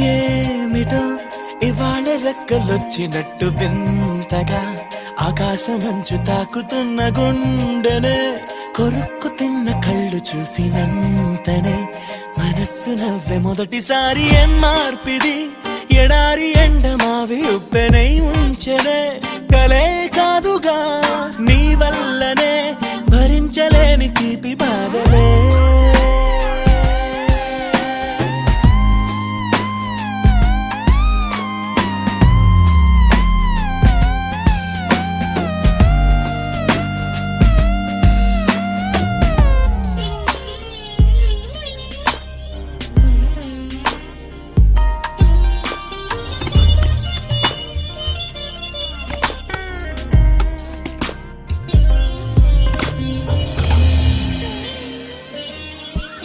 ఏమిటో ఇవాళ రెక్కలొచ్చినట్టు వింతగా ఆకాశమంచు తాకుతున్న గుండెనే కొరుక్కు తిన్న కళ్ళు చూసినంతనే మనస్సు నవ్వే మొదటిసారి ఏం మార్పిది ఎడారి ఎండమావి ఉప్పెనై ఉంచెనే కలే కాదుగా నీ వల్లనే భరించలేని తీపి బాధలే